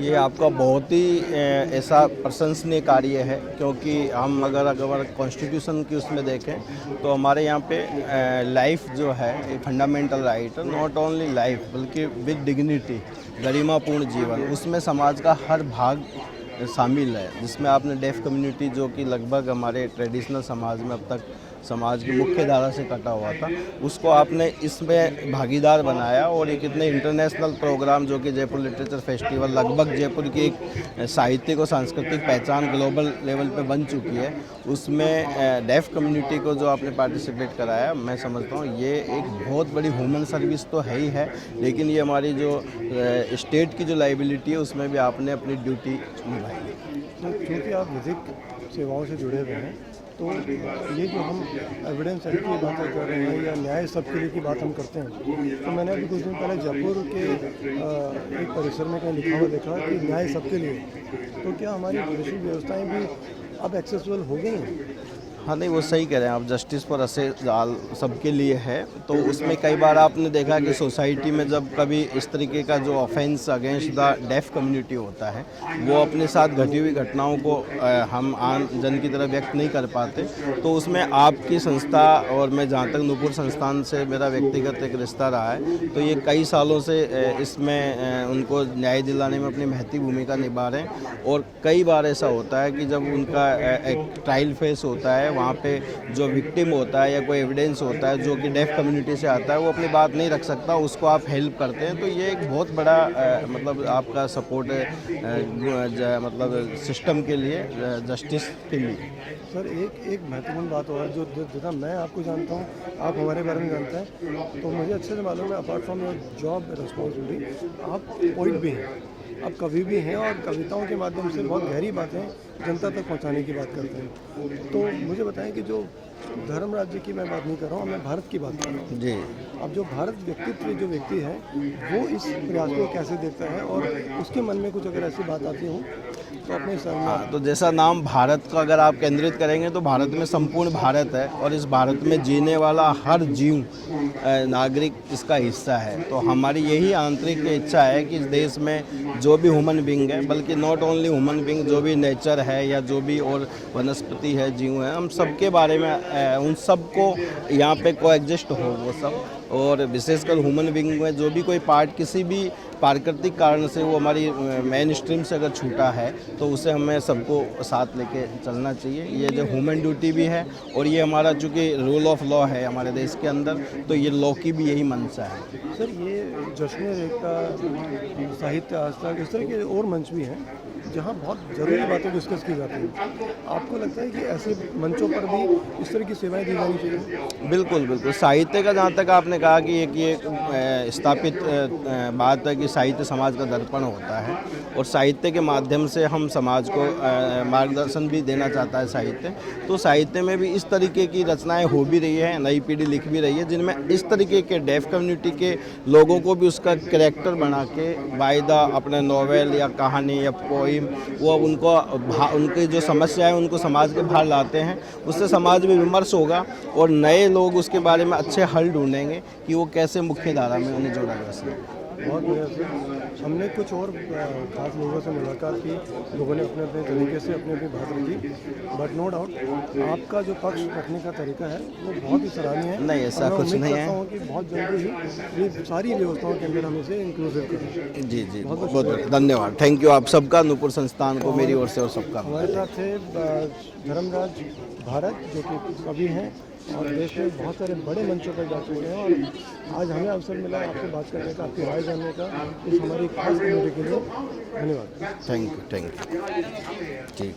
ये आपका बहुत ही ऐसा प्रशंसनीय कार्य है, क्योंकि हम अगर कॉन्स्टिट्यूशन की उसमें देखें तो हमारे यहाँ पे लाइफ जो है ये फंडामेंटल राइट है, नॉट ओनली लाइफ बल्कि विद डिग्निटी, गरिमापूर्ण जीवन, उसमें समाज का हर भाग शामिल है, जिसमें आपने डेफ कम्युनिटी जो कि लगभग हमारे ट्रेडिशनल समाज में अब तक समाज की मुख्य धारा से कटा हुआ था, उसको आपने इसमें भागीदार बनाया। और एक इतने इंटरनेशनल प्रोग्राम जो कि जयपुर लिटरेचर फेस्टिवल, लगभग जयपुर की एक साहित्यिक और सांस्कृतिक पहचान ग्लोबल लेवल पे बन चुकी है, उसमें डेफ कम्युनिटी को जो आपने पार्टिसिपेट कराया, मैं समझता हूँ ये एक बहुत बड़ी ह्यूमन सर्विस तो है ही है, लेकिन ये हमारी जो स्टेट की जो लाइबिलिटी है उसमें भी आपने अपनी ड्यूटी निभाई। क्योंकि आप विधिक सेवाओं से जुड़े हुए हैं, तो ये जो हम एविडेंस एक्ट की बातें कर रहे हैं या न्याय सबके लिए की बात हम करते हैं, तो मैंने अभी कुछ दिन पहले जयपुर के एक परिसर में कहीं लिखा हुआ देखा कि न्याय सबके लिए, तो क्या हमारी जुडिशल व्यवस्थाएं भी अब एक्सेसिबल हो गई हैं? हाँ, नहीं वो सही कह रहे हैं आप, जस्टिस फॉर असे जाल सबके लिए है। तो उसमें कई बार आपने देखा कि सोसाइटी में जब कभी इस तरीके का जो offence against the deaf community होता है, वो अपने साथ घटी हुई घटनाओं को हम आम जन की तरह व्यक्त नहीं कर पाते, तो उसमें आपकी संस्था और मैं जहाँ तक नूपुर संस्थान से मेरा व्यक्तिगत एक रिश्ता रहा है, तो ये कई सालों से इसमें उनको न्याय दिलाने में अपनी महती भूमिका निभा रहे हैं। और कई बार ऐसा होता है कि जब उनका एक ट्रायल फेस होता है, वहाँ पे जो विक्टिम होता है या कोई एविडेंस होता है जो कि डेफ कम्युनिटी से आता है, वो अपनी बात नहीं रख सकता, उसको आप हेल्प करते हैं, तो ये एक बहुत बड़ा मतलब आपका सपोर्ट है मतलब सिस्टम के लिए, जस्टिस के लिए। सर एक महत्वपूर्ण बात और जो जितना मैं आपको जानता हूँ, आप हमारे बारे में जानते हैं, तो मुझे अच्छे से मालूम है apart from your job responsibility, आप पोइट भी हैं, आप कवि भी हैं और कविताओं के माध्यम से बहुत गहरी बातें जनता तक पहुंचाने की बात करते हैं। तो मुझे बताएं कि जो धर्म राज्य की मैं बात नहीं कर रहा हूँ, मैं भारत की बात कर रहा हूँ जी। अब जो भारत व्यक्तित्व जो व्यक्ति है वो इस प्रयास को कैसे देखता है, और उसके मन में कुछ अगर ऐसी बात आती हो तो अपने हाँ, तो जैसा नाम भारत का अगर आप केंद्रित करेंगे तो भारत में संपूर्ण भारत है, और इस भारत में जीने वाला हर जीव नागरिक इसका हिस्सा है। तो हमारी यही आंतरिक इच्छा है कि इस देश में जो भी ह्यूमन बीइंग है, बल्कि नॉट ओनली ह्यूमन बीइंग, जो भी नेचर है या जो भी और वनस्पति है, जीव है, हम सबके बारे में उन सबको यहाँ पे कोएग्जिस्ट हो वो सब। और विशेषकर ह्यूमन बीइंग में जो भी कोई पार्ट किसी भी प्राकृतिक कारण से वो हमारी मेन स्ट्रीम से अगर छूटा है, तो उसे हमें सबको साथ लेके चलना चाहिए। ये जो ह्यूमन ड्यूटी भी है, और ये हमारा चूँकि रूल ऑफ लॉ है हमारे देश के अंदर, तो ये लॉ की भी यही मंशा है। सर ये जश्न एकता, साहित्य आज तक, इस तरह के और मंच भी हैं जहाँ बहुत ज़रूरी बातें डिस्कस की जाती हैं। आपको लगता है कि ऐसे मंचों पर भी इस तरह की सेवाएं दी जानी चाहिए? बिल्कुल बिल्कुल। साहित्य का जहाँ तक आपने कहा कि एक ये स्थापित बात है कि साहित्य समाज का दर्पण होता है, और साहित्य के माध्यम से हम समाज को मार्गदर्शन भी देना चाहता है साहित्य। तो साहित्य में भी इस तरीके की रचनाएं हो भी रही है, नई पीढ़ी लिख भी रही है, जिनमें इस तरीके के डेफ कम्युनिटी के लोगों को भी उसका कैरेक्टर बना के वायदा अपने नॉवेल या कहानी या पोइम, वो उनको उनकी जो समस्या है उनको समाज के बाहर लाते हैं। उससे समाज में विमर्श होगा और नए लोग उसके बारे में अच्छे हल ढूंढेंगे कि वो कैसे मुख्य धारा में उन्हें जोड़ा जा सके। बहुत बढ़िया सर। हमने कुछ और खास लोगों से मुलाकात की, लोगों ने अपने अपने तरीके से अपनी अपनी बात रखी, बट नो डाउट आपका जो पक्ष रखने का तरीका है वो बहुत ही सराहनीय है। नहीं, ऐसा कुछ नहीं है। कि बहुत जल्दी ही ये सारी व्यवस्थाओं के अंदर हम इसे इंक्लूसिव करें। जी जी, बहुत धन्यवाद, थैंक यू आप सबका, नूपुर संस्थान को मेरी ओर से और सबका। हमारे साथ थे धर्मराज भारत, जो कि कवि हैं और देश में बहुत सारे बड़े मंचों पर जा चुके हैं, और आज हमें अवसर मिला आपसे बात करने का, आपकी राय जानने का, इस हमारी खास कम्युनिटी के लिए धन्यवाद। थैंक यू ठीक।